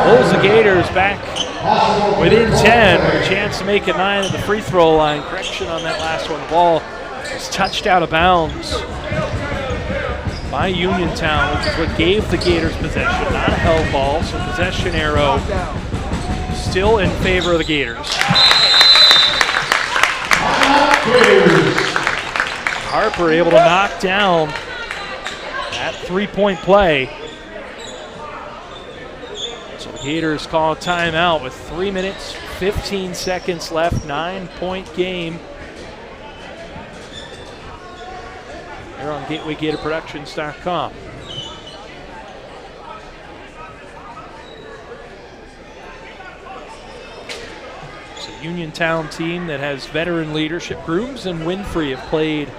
A: Pulls the Gators back within 10 with a chance to make it 9 at the free throw line. Correction on that last one. The ball was touched out of bounds by Uniontown, which is what gave the Gators possession. Not a held ball, so possession arrow still in favor of the Gators. Harper able to knock down that 3-point play. So the Gators call a timeout with 3 minutes, 15 seconds left, 9-point game. Here on GatewayGatorProductions.com. It's a Uniontown team that has veteran leadership. Grooms and Winfrey have played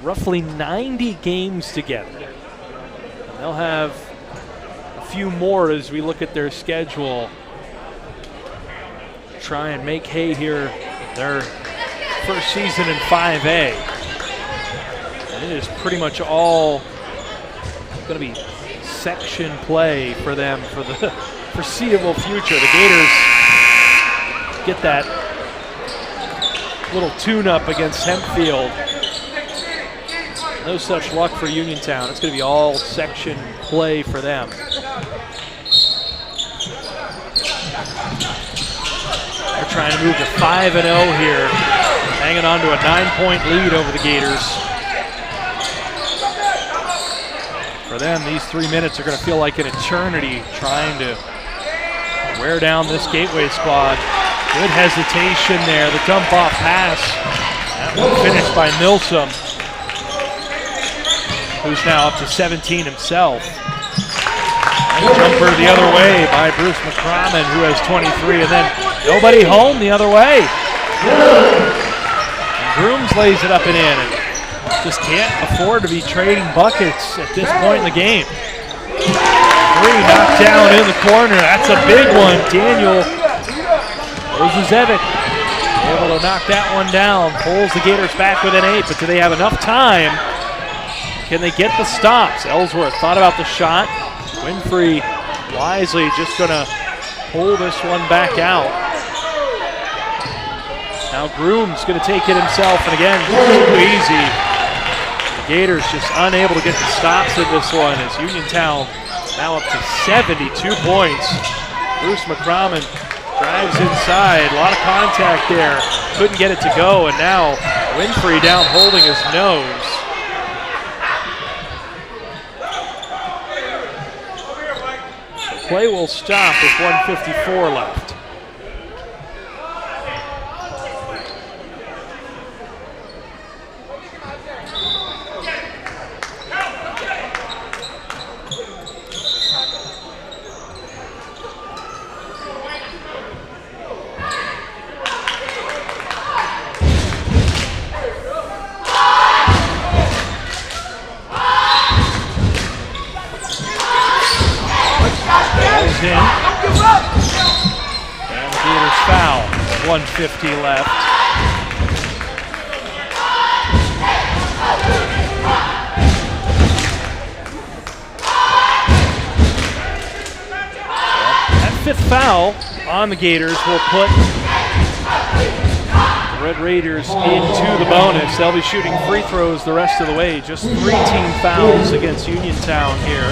A: roughly 90 games together. And they'll have a few more as we look at their schedule. Try and make hay here, their first season in 5A. And it is pretty much all going to be section play for them for the foreseeable future. The Gators get that little tune-up against Hempfield. No such luck for Uniontown. It's going to be all section play for them. They're trying to move to 5-0 here, hanging on to a 9-point lead over the Gators. For them, these 3 minutes are going to feel like an eternity trying to wear down this Gateway squad. Good hesitation there. The dump-off pass. That one finished by Milsom, who's now up to 17 himself. And jumper the other way by Bruce-McCrommon, who has 23, and then nobody home the other way. And Grooms lays it up and in, and just can't afford to be trading buckets at this point in the game. 3 knocked down in the corner. That's a big one. Daniel Ozuzevic able to knock that one down. Pulls the Gators back within 8, but do they have enough time? Can they get the stops? Ellsworth thought about the shot. Winfrey wisely just going to pull this one back out. Now Groom's going to take it himself, and again, too easy. The Gators just unable to get the stops in this one as Uniontown now up to 72 points. Bruce-McCrommon drives inside, a lot of contact there. Couldn't get it to go, and now Winfrey down holding his nose. Play will stop with 1:54 left. In. And the Gators foul. 1:50 left. That 5th foul on the Gators will put the Red Raiders into the bonus. They'll be shooting free throws the rest of the way. Just 3 team fouls against Uniontown here.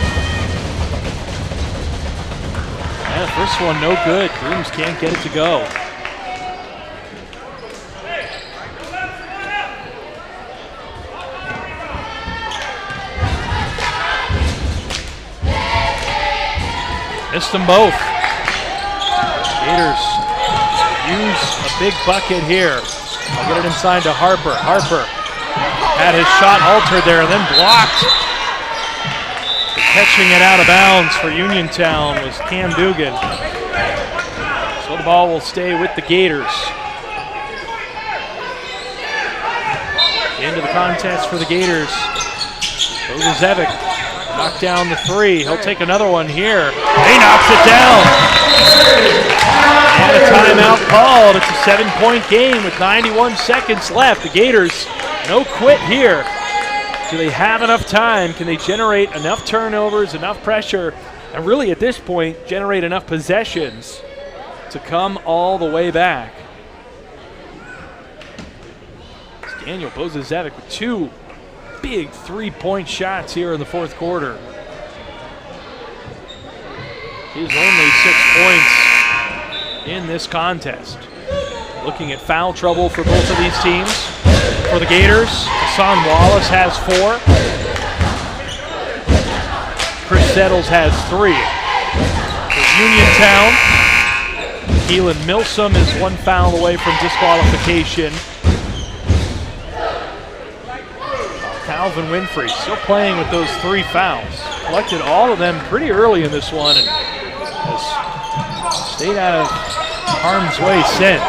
A: Yeah, first one no good. Grooms can't get it to go. Missed them both. Gators use a big bucket here. I'll get it inside to Harper. Harper had his shot altered there and then blocked. Catching it out of bounds for Uniontown was Cam Dugan. So the ball will stay with the Gators. Into the contest for the Gators. Ozuzevic knocked down the 3. He'll take another one here. He knocks it down. And a timeout called. It's a 7-point game with 91 seconds left. The Gators no quit here. Do they have enough time? Can they generate enough turnovers, enough pressure, and really at this point generate enough possessions to come all the way back? It's Daniel Bozazevic with 2 big 3-point shots here in the fourth quarter. He's only 6 points in this contest. Looking at foul trouble for both of these teams. For the Gators, Hassan Wallace has 4. Chris Settles has 3. For Uniontown, Keelan Milsom is 1 foul away from disqualification. Calvin Winfrey still playing with those 3 fouls. Collected all of them pretty early in this one and has stayed out of harm's way since.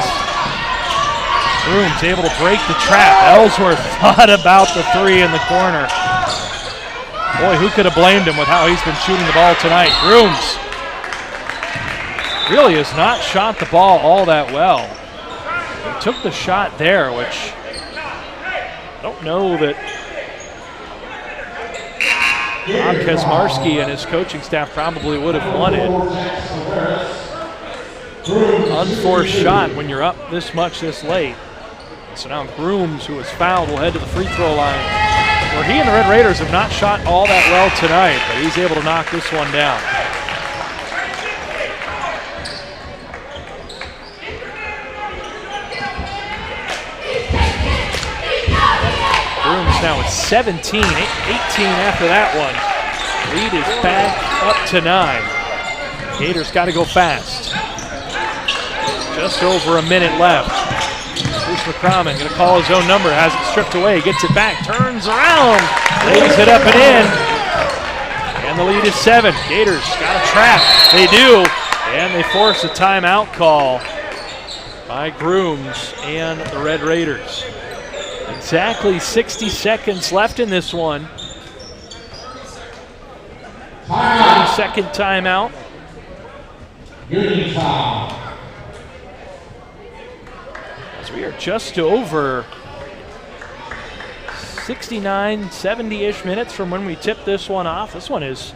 A: Brooms able to break the trap. Ellsworth thought about the 3 in the corner. Boy, who could have blamed him with how he's been shooting the ball tonight? Brooms really has not shot the ball all that well. He took the shot there, which I don't know that Bob Kaczmarski and his coaching staff probably would have wanted. Unforced shot when you're up this much this late. So now Brooms, who was fouled, will head to the free throw line, where he and the Red Raiders have not shot all that well tonight, but he's able to knock this one down. Brooms now with 17, 18 after that one. Lead is back up to 9. Gators got to go fast. Just over a minute left. Bruce-McCrommon going to call his own number, has it stripped away, gets it back, turns around, lays it up and in. And the lead is 7. Gators got a trap. They do. And they force a timeout call by Brooms and the Red Raiders. Exactly 60 seconds left in this one. 30-second timeout.
B: Uniontown.
A: As we are just over 69, 70-ish minutes from when we tip this one off. This one is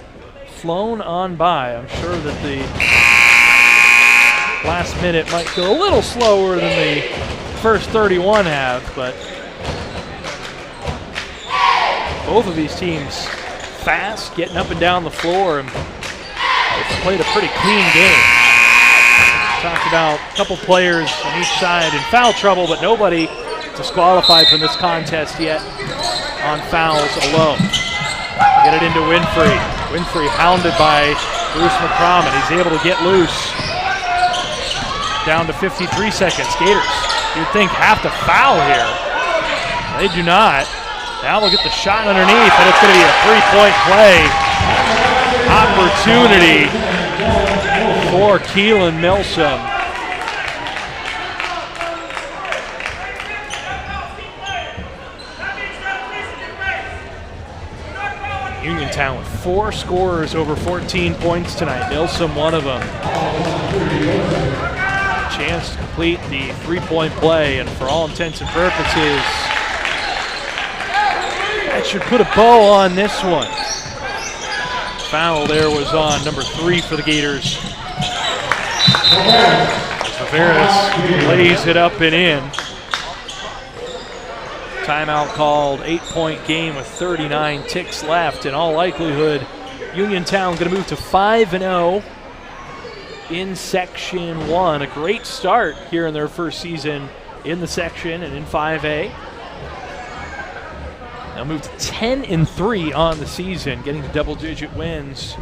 A: flown on by. I'm sure that the last minute might go a little slower than the first 31 have, but both of these teams fast, getting up and down the floor, and they've played a pretty clean game. Talked about a couple players on each side in foul trouble, but nobody disqualified from this contest yet on fouls alone. Get it into Winfrey. Winfrey hounded by Bruce-McCrommon. He's able to get loose. Down to 53 seconds. Gators, you'd think, have to foul here. They do not. Now they'll get the shot underneath, and it's going to be a 3-point play. Opportunity for Keelan Milsom. Uniontown with 4 scorers over 14 points tonight. Milsom, one of them. Chance to complete the 3-point play, and for all intents and purposes, that should put a bow on this one. Foul there was on number 3 for the Gators. Vovaris lays it up and in. Timeout called, 8-point game with 39 ticks left. In all likelihood, Uniontown going to move to 5-0 in Section 1. A great start here in their first season in the section and in 5A. Now moved to 10-3 on the season, getting to double-digit wins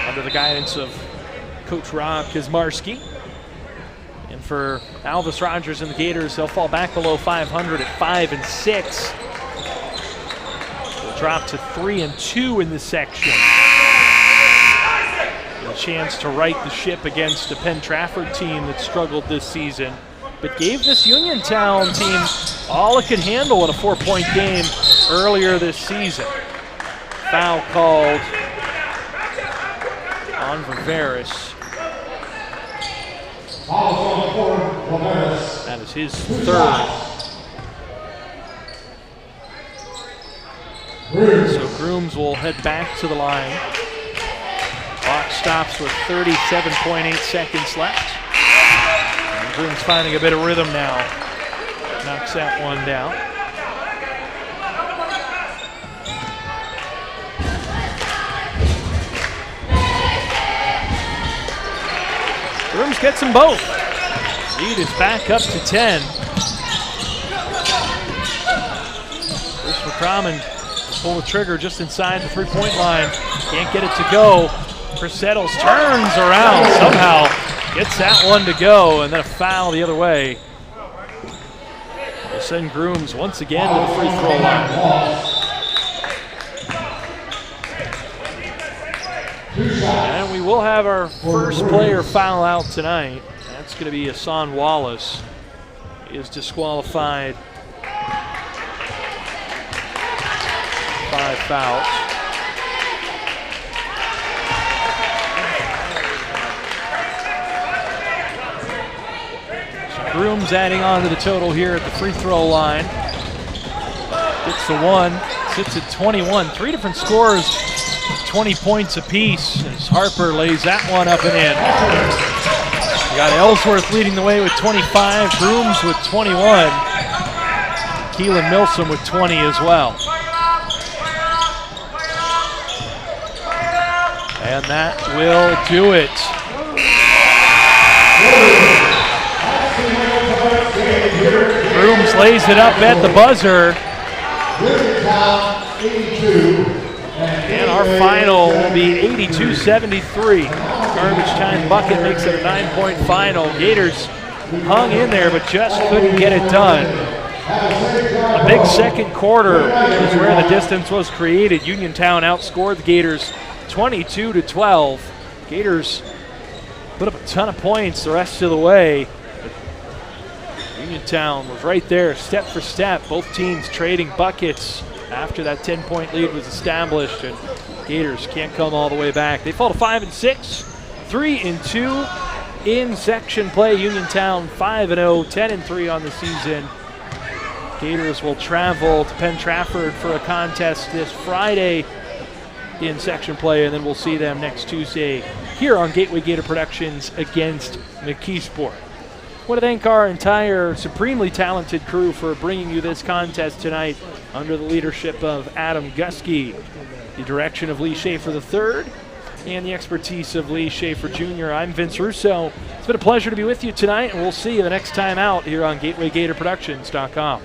A: under the guidance of Coach Rob Kaczmarski. And for Alvis Rogers and the Gators, they'll fall back below 500 at 5-6. They'll drop to 3-2 in this section. A chance to right the ship against a Penn Trafford team that struggled this season, but gave this Uniontown team all it could handle in a 4-point game earlier this season. Foul called on Vovaris. That is his 3rd. So Grooms will head back to the line. Clock stops with 37.8 seconds left. And Grooms finding a bit of rhythm now. Knocks that one down. Grooms gets them both. Lead is back up to 10. Bruce-McCrommon pull the trigger just inside the three-point line. Can't get it to go. Chris Settles turns around somehow, gets that one to go, and then a foul the other way. We'll send Grooms once again to the free throw line. And we will have our first player foul out tonight. That's going to be Hassan Wallace. He is disqualified. 5 fouls. So Grooms adding on to the total here at the free throw line. Gets the one, sits at 21. 3 different scores, 20 points apiece as Harper lays that one up and in. We got Ellsworth leading the way with 25, Grooms with 21. Keelan Milsom with 20 as well. And that will do it. Grooms lays it up at the buzzer. And our final will be 82-73. Garbage time bucket makes it a 9-point final. Gators hung in there but just couldn't get it done. A big second quarter is where the distance was created. Uniontown outscored the Gators 22-12. Gators put up a ton of points the rest of the way. Uniontown was right there, step for step. Both teams trading buckets after that 10-point lead was established, and Gators can't come all the way back. They fall to 5-6, 3-2 in section play. Uniontown 5-0, 10-3 on the season. Gators will travel to Penn Trafford for a contest this Friday in section play, and then we'll see them next Tuesday here on Gateway Gator Productions against McKeesport. I want to thank our entire supremely talented crew for bringing you this contest tonight under the leadership of Adam Gusky, the direction of Lee Schaefer III, and the expertise of Lee Schaefer Jr. I'm Vince Russo. It's been a pleasure to be with you tonight, and we'll see you the next time out here on GatewayGatorProductions.com.